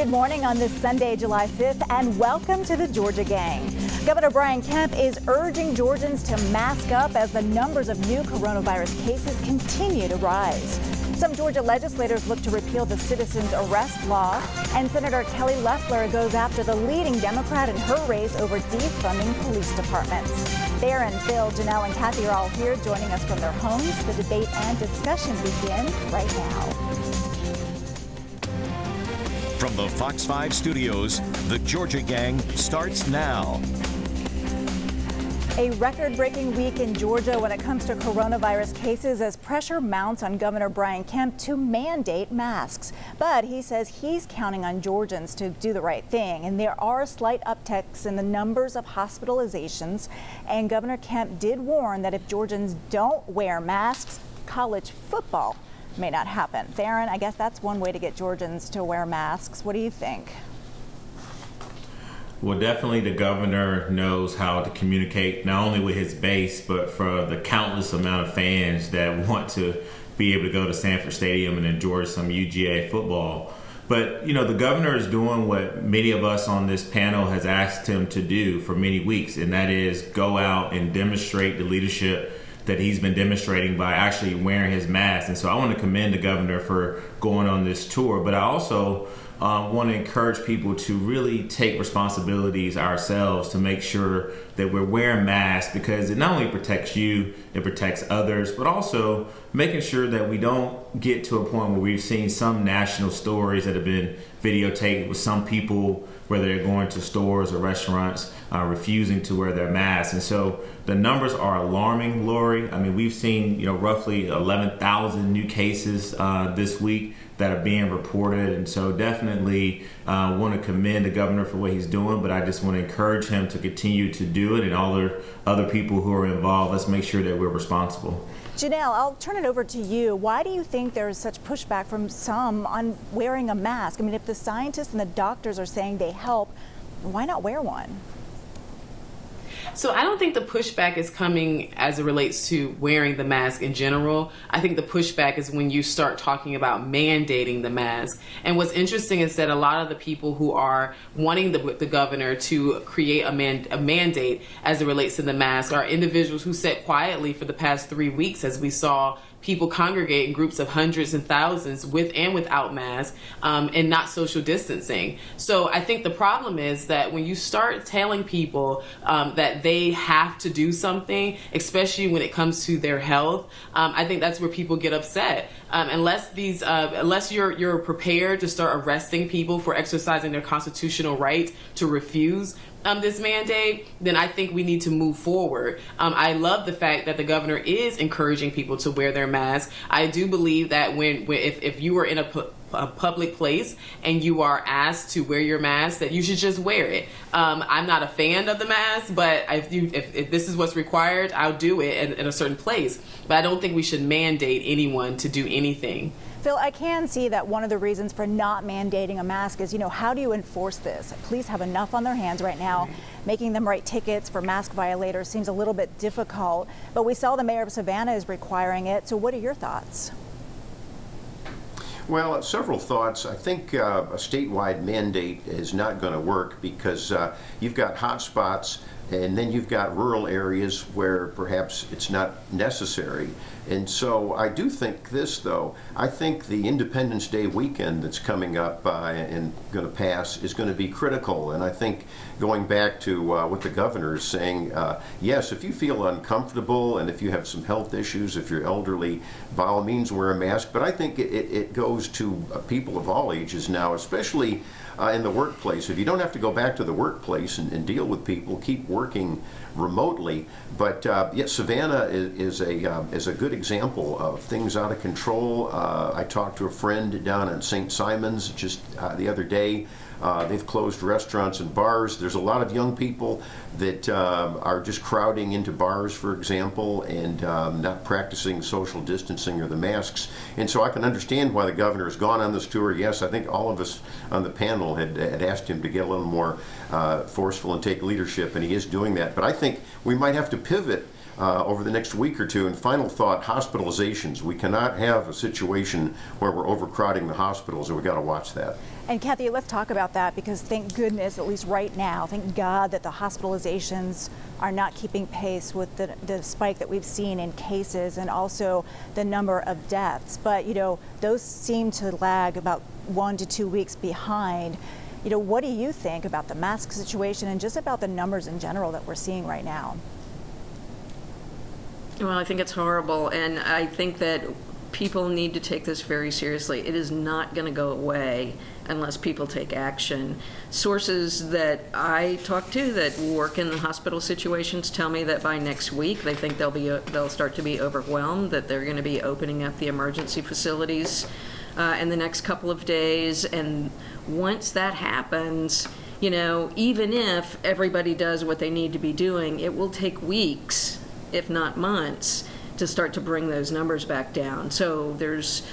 Good morning on this Sunday, July 5th, and welcome to the Georgia Gang. Governor Brian Kemp is urging Georgians to mask up as the numbers of new coronavirus cases continue to rise. Some Georgia legislators look to repeal the citizens arrest law, and Senator Kelly Leffler goes after the leading Democrat in her race over defunding police departments. Theron, Phil, Janelle, and Kathy are all here joining us from their homes. The debate and discussion begin right now. From the Fox 5 studios, the Georgia Gang starts now. A record-breaking week in Georgia when it comes to coronavirus cases as pressure mounts on Governor Brian Kemp to mandate masks. But he says he's counting on Georgians to do the right thing. And there are slight upticks in the numbers of hospitalizations. And Governor Kemp did warn that if Georgians don't wear masks, college football may not happen. Theron, I guess that's one way to get Georgians to wear masks. What do you think? Well, definitely the governor knows how to communicate not only with his base, but for the countless amount of fans that want to be able to go to Sanford Stadium and enjoy some UGA football. But, you know, the governor is doing what many of us on this panel has asked him to do for many weeks, and that is go out and demonstrate the leadership that he's been demonstrating by actually wearing his mask. And so I want to commend the governor for going on this tour, but I also want to encourage people to really take responsibilities ourselves to make sure that we're wearing masks, because it not only protects you, it protects others, but also making sure that we don't get to a point where we've seen some national stories that have been videotaped with some people, whether they're going to stores or restaurants, refusing to wear their masks. And so the numbers are alarming, Lori. I mean, we've seen, roughly 11,000 new cases this week that are being reported. And so definitely want to commend the governor for what he's doing, but I just want to encourage him to continue to do it, and all the other people who are involved. Let's make sure that we're responsible. Janelle, I'll turn it over to you. Why do you think there is such pushback from some on wearing a mask? I mean, if the scientists and the doctors are saying they help, why not wear one? So I don't think the pushback is coming as it relates to wearing the mask in general. I think the pushback is when you start talking about mandating the mask. And what's interesting is that a lot of the people who are wanting the governor to create a mandate as it relates to the mask are individuals who sat quietly for the past 3 weeks, as we saw people congregate in groups of hundreds and thousands with and without masks and not social distancing. So I think the problem is that when you start telling people that they have to do something, especially when it comes to their health, I think that's where people get upset. Unless you're prepared to start arresting people for exercising their constitutional right to refuse this mandate, then I think we need to move forward. I love the fact that the governor is encouraging people to wear their masks. I do believe that if you are in a public place and you are asked to wear your mask, that you should just wear it. I'm not a fan of the mask, but if this is what's required, I'll do it in a certain place. But I don't think we should mandate anyone to do anything. Phil, I can see that one of the reasons for not mandating a mask is, how do you enforce this? Police have enough on their hands right now. Making them write tickets for mask violators seems a little bit difficult, but we saw the mayor of Savannah is requiring it. So what are your thoughts? Well, several thoughts. I think a statewide mandate is not going to work because you've got hot spots, and then you've got rural areas where perhaps it's not necessary. And so I do think this, though. I think the Independence Day weekend that's coming up and going to pass is going to be critical. And I think going back to what the governor is saying, yes, if you feel uncomfortable and if you have some health issues, if you're elderly, by all means wear a mask. But I think it goes to people of all ages now, especially in the workplace. If you don't have to go back to the workplace and deal with people, keep working remotely. But yes, Savannah is a good example of things out of control. I talked to a friend down at St. Simon's just the other day. They've closed restaurants and bars. There's a lot of young people that are just crowding into bars, for example, and not practicing social distancing or the masks. And so I can understand why the governor has gone on this tour. Yes, I think all of us on the panel had asked him to get a little more forceful and take leadership, and he is doing that. But I think we might have to pivot over the next week or two. And final thought, about hospitalizations. We cannot have a situation where we're overcrowding the hospitals, and we've got to watch that. And Kathy, let's talk about that, because thank goodness, at least right now, thank God that the hospitalizations are not keeping pace with the spike that we've seen in cases and also the number of deaths. But, you know, those seem to lag about 1 to 2 weeks behind. You know, what do you think about the mask situation and just about the numbers in general that we're seeing right now? Well, I think it's horrible, and I think that people need to take this very seriously. It is not going to go away unless people take action. Sources that I talk to that work in the hospital situations tell me that by next week they think they'll start to be overwhelmed, that they're going to be opening up the emergency facilities in the next couple of days. And once that happens, you know, even if everybody does what they need to be doing, it will take weeks, if not months, to start to bring those numbers back down. So there's,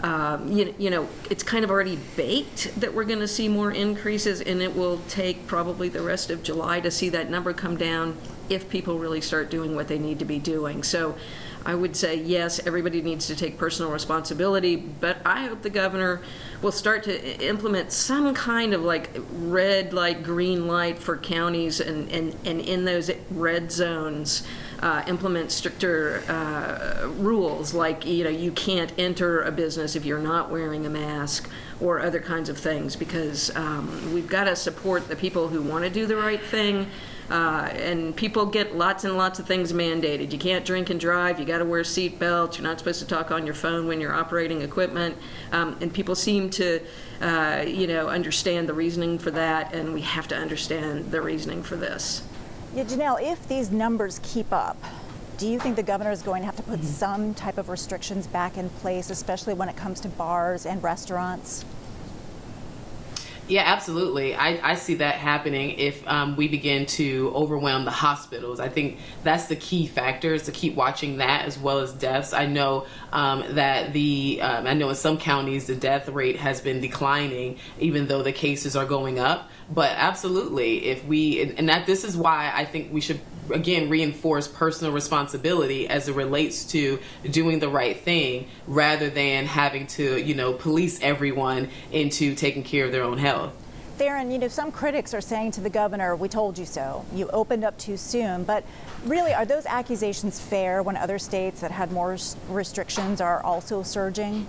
you know, it's kind of already baked that we're going to see more increases, and it will take probably the rest of July to see that number come down if people really start doing what they need to be doing. So I would say, yes, everybody needs to take personal responsibility, but I hope the governor will start to implement some kind of like red light, green light for counties, and in those red zones, implement stricter rules, like, you know, you can't enter a business if you're not wearing a mask, or other kinds of things, because we've got to support the people who want to do the right thing. And people get lots and lots of things mandated. You can't drink and drive, you got to wear seat belts, you're not supposed to talk on your phone when you're operating equipment, and people seem to you know, understand the reasoning for that, and we have to understand the reasoning for this. Yeah, Janelle, if these numbers keep up, do you think the governor is going to have to put some type of restrictions back in place, especially when it comes to bars and restaurants? Yeah, absolutely. I see that happening if we begin to overwhelm the hospitals. I think that's the key factor, is to keep watching that, as well as deaths. I know that I know in some counties the death rate has been declining, even though the cases are going up. But absolutely, if we, and that this is why I think we should again reinforce personal responsibility as it relates to doing the right thing, rather than having to, you know, police everyone into taking care of their own health. Theron, you know, some critics are saying to the governor, we told you so, you opened up too soon, but really, are those accusations fair when other states that had more restrictions are also surging?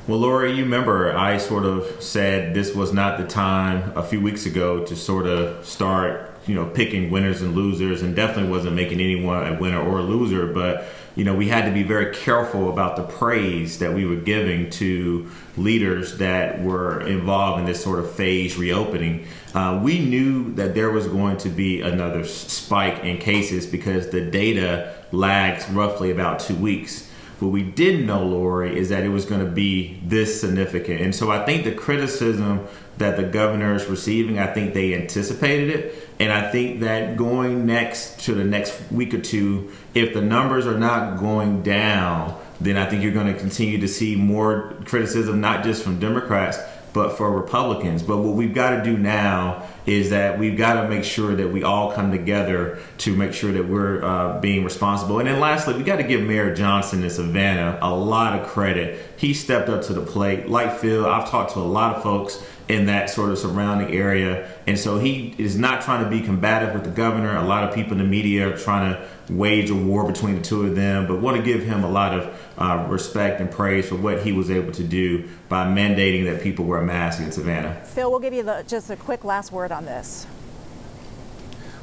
Well, Lori, you remember I sort of said this was not the time a few weeks ago to sort of start, you know, picking winners and losers, and definitely wasn't making anyone a winner or a loser. But, you know, we had to be very careful about the praise that we were giving to leaders that were involved in this sort of phased reopening. We knew that there was going to be another spike in cases because the data lags roughly about 2 weeks. What we didn't know, Lori, is that it was going to be this significant. And so I think the criticism that the governor is receiving, I think they anticipated it. And I think that going next to the next week or two, if the numbers are not going down, then I think you're going to continue to see more criticism, not just from Democrats, but for Republicans. But what we've got to do now is that we've got to make sure that we all come together to make sure that we're being responsible. And then lastly, we got to give Mayor Johnson in Savannah a lot of credit. He stepped up to the plate. Like Phil, I've talked to a lot of folks in that sort of surrounding area. And so he is not trying to be combative with the governor. A lot of people in the media are trying to wage a war between the two of them, but want to give him a lot of respect and praise for what he was able to do by mandating that people wear masks in Savannah. Phil, we'll give you just a quick last word on this.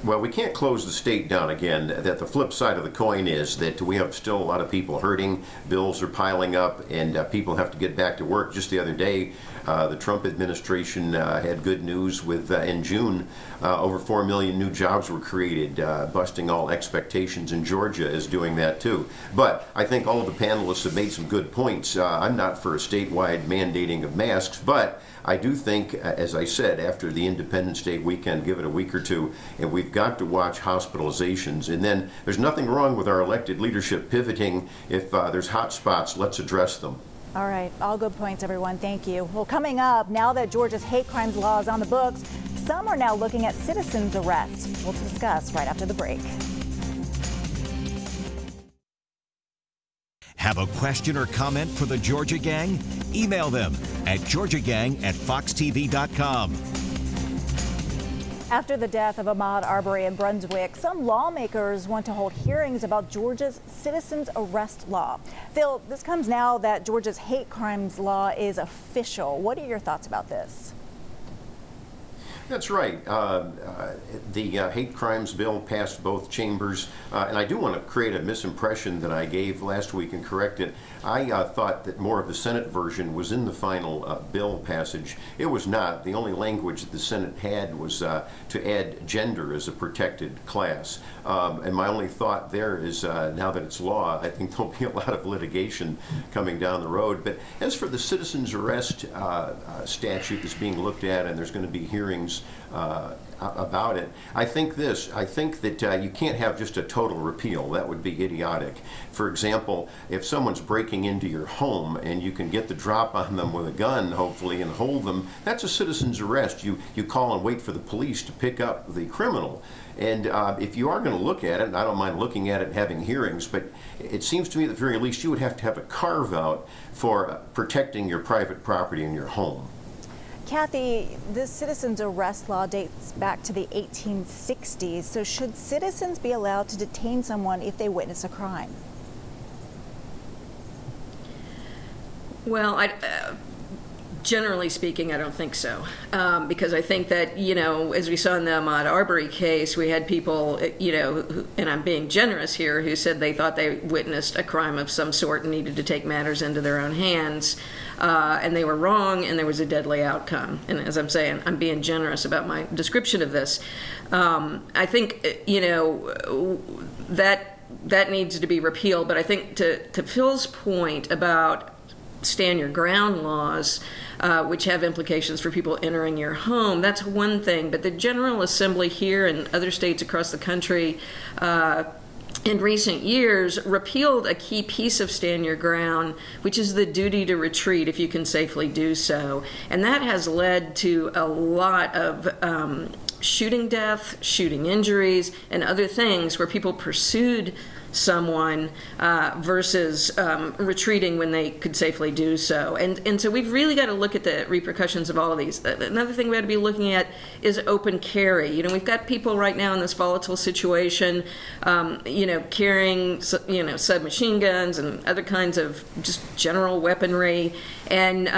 Well, we can't close the state down again. That the flip side of the coin is that we have still a lot of people hurting, bills are piling up, and people have to get back to work. Just the other day, the Trump administration had good news with, in June, over 4 million new jobs were created, busting all expectations, and Georgia is doing that too. But I think all of the panelists have made some good points. I'm not for a statewide mandating of masks, but I do think, as I said, after the Independence Day weekend, give it a week or two, and we've got to watch hospitalizations. And then there's nothing wrong with our elected leadership pivoting. If there's hot spots, let's address them. All right, all good points, everyone. Thank you. Well, coming up, now that Georgia's hate crimes law is on the books, some are now looking at citizens' arrests. We'll discuss right after the break. Have a question or comment for the Georgia Gang? Email them at georgiagang@foxtv.com. After the death of Ahmaud Arbery in Brunswick, some lawmakers want to hold hearings about Georgia's citizens arrest law. Phil, this comes now that Georgia's hate crimes law is official. What are your thoughts about this? That's right. The hate crimes bill passed both chambers, and I do want to create a misimpression that I gave last week and correct it. I thought that more of the Senate version was in the final bill passage. It was not. The only language that the Senate had was to add gender as a protected class. And my only thought there is now that it's law, I think there'll be a lot of litigation coming down the road. But as for the citizens arrest statute that's being looked at, and there's going to be hearings about it, I think that you can't have just a total repeal. That would be idiotic. For example, if someone's breaking into your home and you can get the drop on them with a gun, hopefully, and hold them, that's a citizen's arrest. You call and wait for the police to pick up the criminal. And if you are going to look at it, and I don't mind looking at it and having hearings, but it seems to me at the very least you would have to have a carve-out for protecting your private property in your home. Kathy, this citizens arrest law dates back to the 1860s, so should citizens be allowed to detain someone if they witness a crime? Well, generally speaking, I don't think so, because I think that, as we saw in the Ahmaud Arbery case, we had people, and I'm being generous here, who said they thought they witnessed a crime of some sort and needed to take matters into their own hands, and they were wrong, and there was a deadly outcome. And as I'm saying, I'm being generous about my description of this. I think, that needs to be repealed, but I think to Phil's point about stand your ground laws, which have implications for people entering your home, that's one thing. But the General Assembly here and other states across the country in recent years repealed a key piece of stand your ground, which is the duty to retreat if you can safely do so. And that has led to a lot of shooting death, shooting injuries, and other things where people pursued someone versus retreating when they could safely do so. And so we've really got to look at the repercussions of all of these. Another thing we ought to be looking at is open carry. We've got people right now in this volatile situation, carrying, submachine guns and other kinds of just general weaponry. And,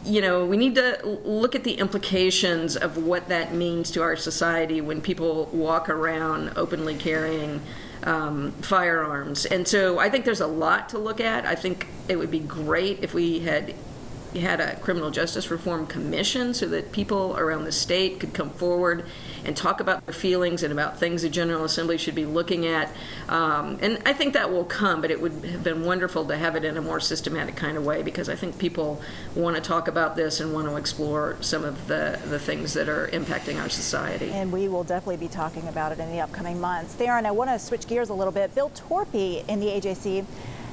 we need to look at the implications of what that means to our society when people walk around openly carrying firearms. And so I think there's a lot to look at. I think it would be great if we had a criminal justice reform commission so that people around the state could come forward and talk about their feelings and about things the General Assembly should be looking at. And I think that will come, but it would have been wonderful to have it in a more systematic kind of way, because I think people want to talk about this and want to explore some of the things that are impacting our society. And we will definitely be talking about it in the upcoming months. Theron, I want to switch gears a little bit. Bill Torpy in the AJC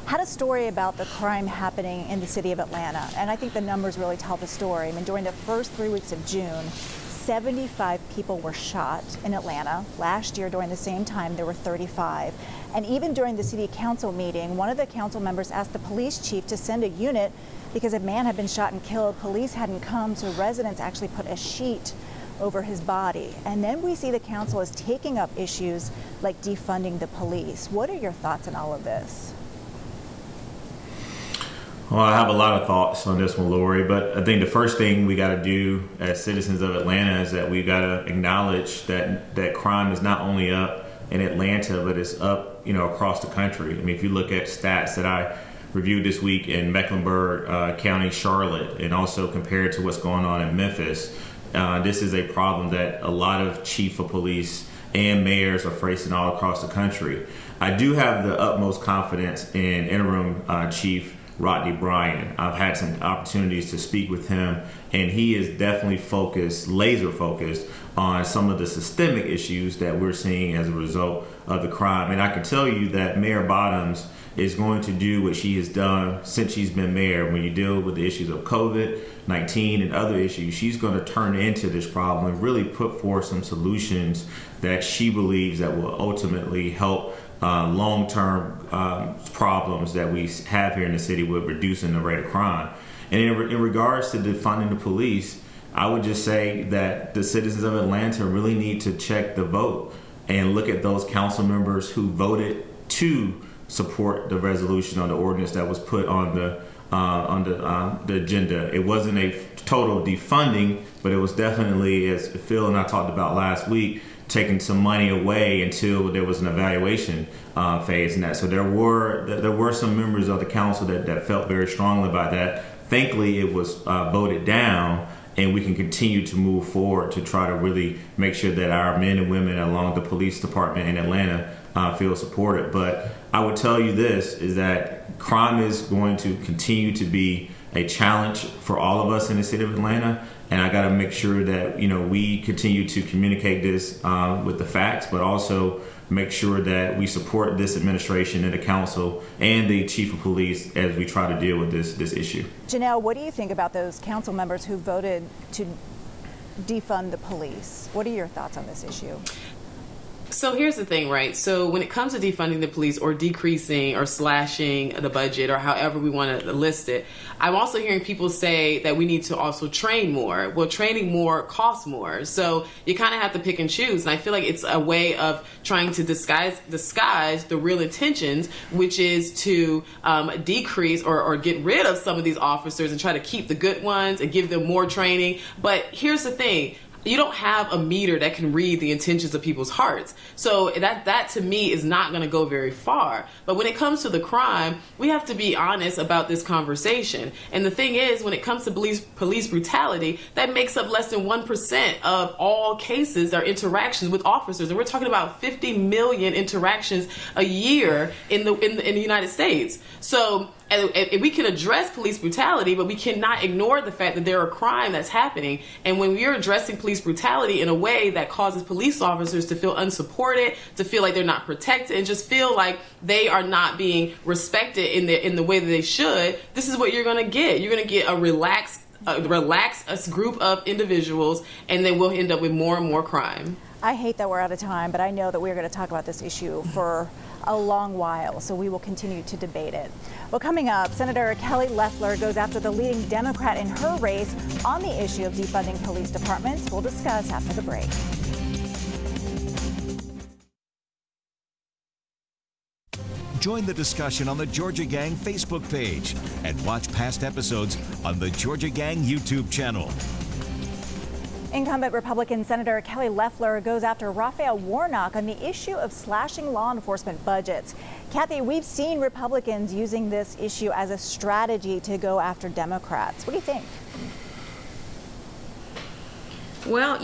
had a story about the crime happening in the city of Atlanta, and I think the numbers really tell the story. During the first 3 weeks of June, 75 people were shot in Atlanta. Last year, during the same time, there were 35. And even during the city council meeting, one of the council members asked the police chief to send a unit because a man had been shot and killed. Police hadn't come, so residents actually put a sheet over his body. And then we see the council is taking up issues like defunding the police. What are your thoughts on all of this? Well, I have a lot of thoughts on this one, Lori, but I think the first thing we got to do as citizens of Atlanta is that we got to acknowledge that crime is not only up in Atlanta, but it's up, across the country. If you look at stats that I reviewed this week in Mecklenburg County, Charlotte, and also compared to what's going on in Memphis, this is a problem that a lot of chief of police and mayors are facing all across the country. I do have the utmost confidence in interim Chief Rodney Bryan. I've had some opportunities to speak with him, and he is definitely laser focused on some of the systemic issues that we're seeing as a result of the crime. And I can tell you that Mayor Bottoms is going to do what she has done since she's been mayor. When you deal with the issues of COVID-19 and other issues, she's going to turn into this problem and really put forth some solutions that she believes that will ultimately help long-term problems that we have here in the city with reducing the rate of crime. And in regards to defunding the police, I would just say that the citizens of Atlanta really need to check the vote and look at those council members who voted to support the resolution on the ordinance that was put on the agenda. It wasn't a total defunding, but it was definitely, as Phil and I talked about last week, taking some money away until there was an evaluation phase in that. So there were some members of the council that felt very strongly about that. Thankfully, it was voted down, and we can continue to move forward to try to really make sure that our men and women along the police department in Atlanta feel supported. But I would tell you this, is that crime is going to continue to be a challenge for all of us in the city of Atlanta. And I got to make sure that, we continue to communicate this with the facts, but also make sure that we support this administration and the council and the chief of police as we try to deal with this issue. Janelle, what do you think about those council members who voted to defund the police? What are your thoughts on this issue? So here's the thing, right? So when it comes to defunding the police or decreasing or slashing the budget or however we want to list it, I'm also hearing people say that we need to also train more. Well, training more costs more. So you kind of have to pick and choose. And I feel like it's a way of trying to disguise the real intentions, which is to decrease or get rid of some of these officers and try to keep the good ones and give them more training. But here's the thing. You don't have a meter that can read the intentions of people's hearts. So that to me is not going to go very far. But when it comes to the crime, we have to be honest about this conversation. And the thing is, when it comes to police brutality, that makes up less than 1% of all cases or interactions with officers. And we're talking about 50 million interactions a year in the United States. So and we can address police brutality, but we cannot ignore the fact that there are crime that's happening. And when we're addressing police brutality in a way that causes police officers to feel unsupported, to feel like they're not protected, and just feel like they are not being respected in the way that they should, this is what you're going to get. You're going to get a relaxed group of individuals, and then we'll end up with more and more crime. I hate that we're out of time, but I know that we're going to talk about this issue for a long while, so we will continue to debate it. Well, coming up, Senator Kelly Leffler goes after the leading Democrat in her race on the issue of defunding police departments. We'll discuss after the break. Join the discussion on the Georgia Gang Facebook page and watch past episodes on the Georgia Gang YouTube channel. Incumbent Republican Senator Kelly Leffler goes after Raphael Warnock on the issue of slashing law enforcement budgets. Kathy, we've seen Republicans using this issue as a strategy to go after Democrats. What do you think? Well,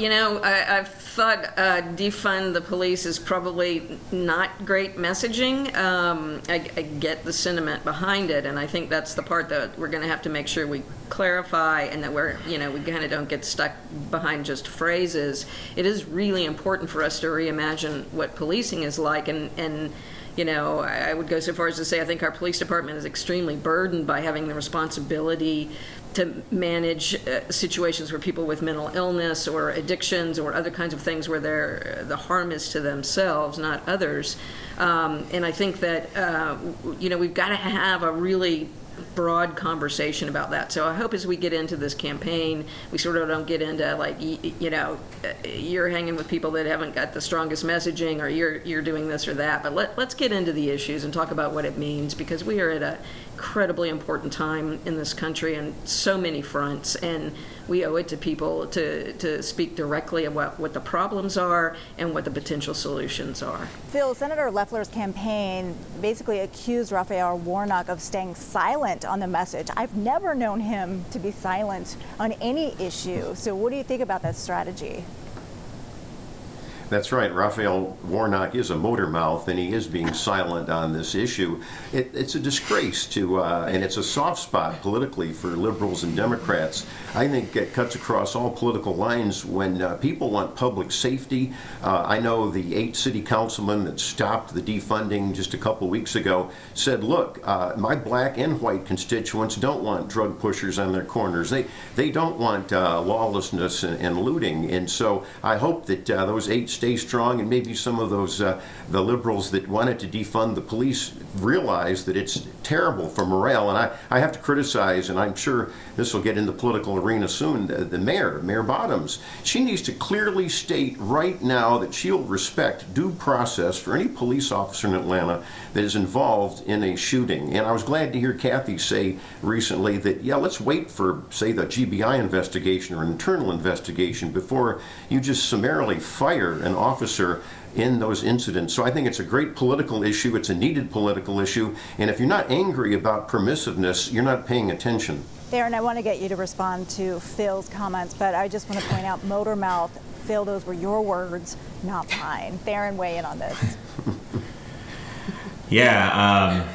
I've thought defund the police is probably not great messaging. I get the sentiment behind it, and I think that's the part that we're going to have to make sure we clarify, and that we kind of don't get stuck behind just phrases. It is really important for us to reimagine what policing is like, and I would go so far as to say I think our police department is extremely burdened by having the responsibility to manage situations where people with mental illness or addictions or other kinds of things where the harm is to themselves, not others. And I think that, we've got to have a really broad conversation about that. So I hope as we get into this campaign, we sort of don't get into like, you're hanging with people that haven't got the strongest messaging, or you're doing this or that. But let's get into the issues and talk about what it means, because we are at a incredibly important time in this country on so many fronts, and we owe it to people to speak directly about what the problems are and what the potential solutions are. Phil, Senator Leffler's campaign basically accused Raphael Warnock of staying silent on the message. I've never known him to be silent on any issue. So what do you think about that strategy? That's right. Raphael Warnock is a motor mouth, and he is being silent on this issue. It's a disgrace and it's a soft spot politically for liberals and Democrats. I think it cuts across all political lines when people want public safety. I know the 8 city councilmen that stopped the defunding just a couple weeks ago said, look, my black and white constituents don't want drug pushers on their corners. They don't want lawlessness and looting. And so I hope that those 8 stay strong, and maybe some of those the liberals that wanted to defund the police realize that it's terrible for morale. And I have to criticize, and I'm sure this will get in the political arena soon, the Mayor Bottoms. She needs to clearly state right now that she'll respect due process for any police officer in Atlanta that is involved in a shooting. And I was glad to hear Kathy say recently that, yeah, let's wait for, say, the GBI investigation or an internal investigation before you just summarily fire an officer in those incidents. So I think it's a great political issue. It's a needed political issue. And if you're not angry about permissiveness, you're not paying attention. Darren, I want to get you to respond to Phil's comments, but I just want to point out motor mouth. Phil, those were your words, not mine. Darren, weigh in on this. Yeah,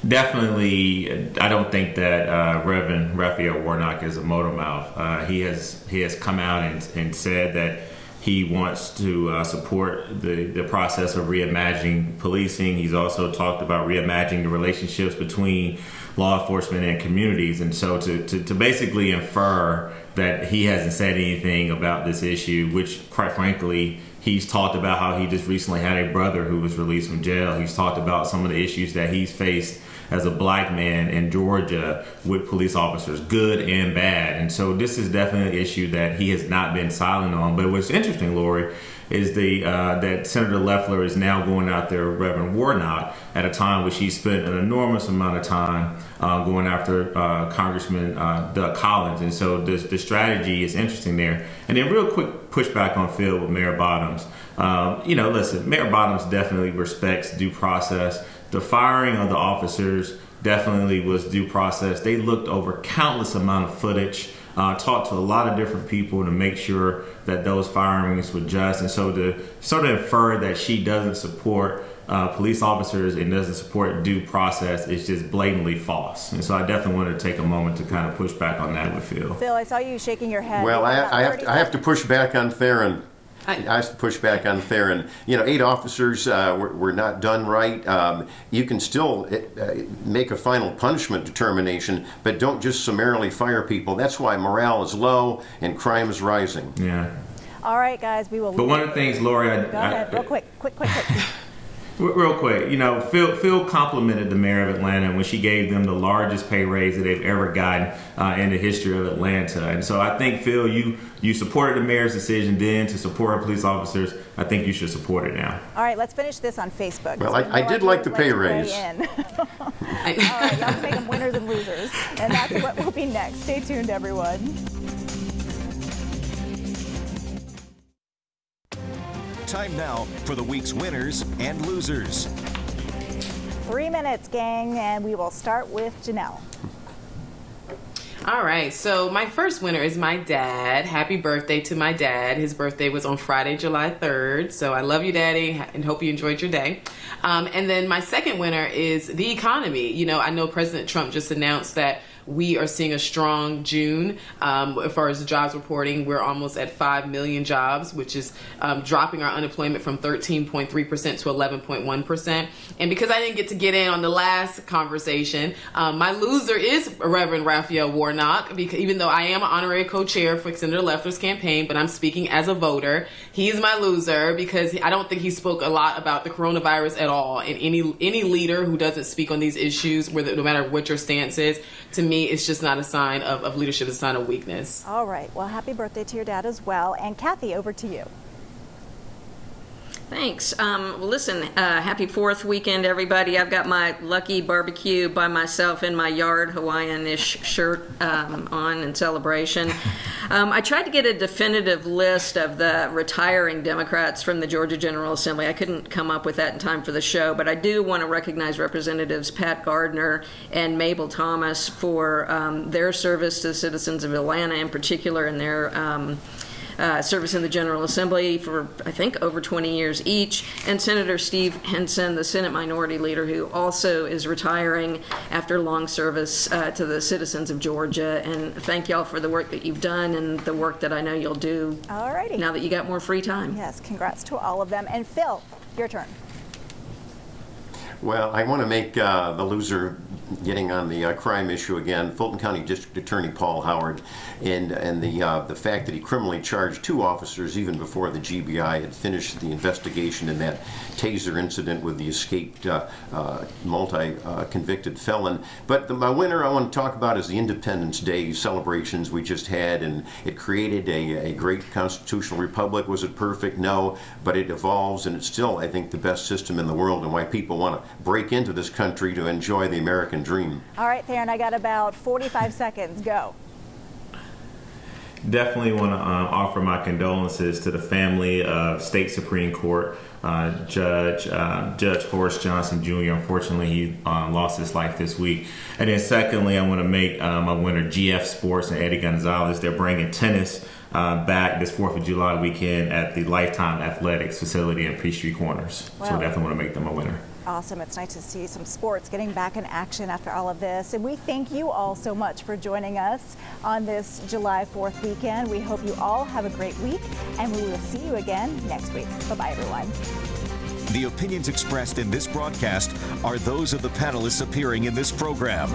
definitely. I don't think that Reverend Raphael Warnock is a motor mouth. He has come out and said that he wants to support the process of reimagining policing. He's also talked about reimagining the relationships between law enforcement and communities. And so to basically infer that he hasn't said anything about this issue, which quite frankly, he's talked about how he just recently had a brother who was released from jail. He's talked about some of the issues that he's faced as a black man in Georgia with police officers, good and bad. And so this is definitely an issue that he has not been silent on. But what's interesting, Lori, is that Senator Leffler is now going out there with Reverend Warnock at a time which he spent an enormous amount of time going after Congressman Doug Collins. And so the strategy is interesting there. And then real quick pushback on Phil with Mayor Bottoms. Listen, Mayor Bottoms definitely respects due process. The firing of the officers definitely was due process. They looked over countless amount of footage, talked to a lot of different people to make sure that those firings were just. And so to sort of infer that she doesn't support police officers and doesn't support due process is just blatantly false. And so I definitely wanted to take a moment to kind of push back on that with Phil. Phil, I saw you shaking your head. Well, I have to push back on Theron. I have to push back on Theron. 8 officers were not done right. You can still make a final punishment determination, but don't just summarily fire people. That's why morale is low and crime is rising. Yeah. All right, guys, we will. But one of the things, Lori, go ahead, real quick. Real quick, Phil complimented the mayor of Atlanta when she gave them the largest pay raise that they've ever gotten in the history of Atlanta. And so I think, Phil, you supported the mayor's decision then to support police officers. I think you should support it now. All right, let's finish this on Facebook. Well, I did like the pay raise. All right, y'all can make them winners and losers. And that's what will be next. Stay tuned, everyone. Time now for the week's winners and losers. 3 minutes, gang, and we will start with Janelle. All right, so my first winner is my dad. Happy birthday to my dad. His birthday was on Friday, July 3rd. So I love you, Daddy, and hope you enjoyed your day. And then my second winner is the economy. I know President Trump just announced that we are seeing a strong June. As far as the jobs reporting, we're almost at 5 million jobs, which is dropping our unemployment from 13.3% to 11.1%. And because I didn't get in on the last conversation, my loser is Reverend Raphael Warnock, because even though I am an honorary co-chair for Senator Leffler's campaign, but I'm speaking as a voter. He's my loser because I don't think he spoke a lot about the coronavirus at all. And any leader who doesn't speak on these issues, no matter what your stance is, to me, it's just not a sign of leadership. It's a sign of weakness. All right. Well, happy birthday to your dad as well. And Kathy, over to you. Thanks. Listen, happy 4th weekend, everybody. I've got my lucky barbecue by myself in my yard, Hawaiian-ish shirt on in celebration. I tried to get a definitive list of the retiring Democrats from the Georgia General Assembly. I couldn't come up with that in time for the show, but I do want to recognize Representatives Pat Gardner and Mabel Thomas for their service to the citizens of Atlanta in particular, and their service in the General Assembly for, I think, over 20 years each, and Senator Steve Henson, the Senate Minority Leader, who also is retiring after long service to the citizens of Georgia. And thank y'all for the work that you've done and the work that I know you'll do now that you got more free time. Yes, congrats to all of them. And Phil, your turn. Well, I want to make the loser getting on the crime issue again, Fulton County District Attorney Paul Howard, and the fact that he criminally charged 2 officers even before the GBI had finished the investigation in that taser incident with the escaped multi-convicted felon. But my winner I want to talk about is the Independence Day celebrations we just had, and it created a great constitutional republic. Was it perfect? No, but it evolves, and it's still, I think, the best system in the world, and why people want to break into this country to enjoy the American dream. All right, Theron, I got about 45 seconds. Go. Definitely want to offer my condolences to the family of State Supreme Court Judge Horace Johnson Jr. Unfortunately, he lost his life this week. And then secondly, I want to make my winner GF Sports and Eddie Gonzalez. They're bringing tennis back this 4th of July weekend at the Lifetime Athletics facility in Peachtree Corners. Wow. So I definitely want to make them a winner. Awesome. It's nice to see some sports getting back in action after all of this. And we thank you all so much for joining us on this July 4th weekend. We hope you all have a great week, and we will see you again next week. Bye-bye, everyone. The opinions expressed in this broadcast are those of the panelists appearing in this program.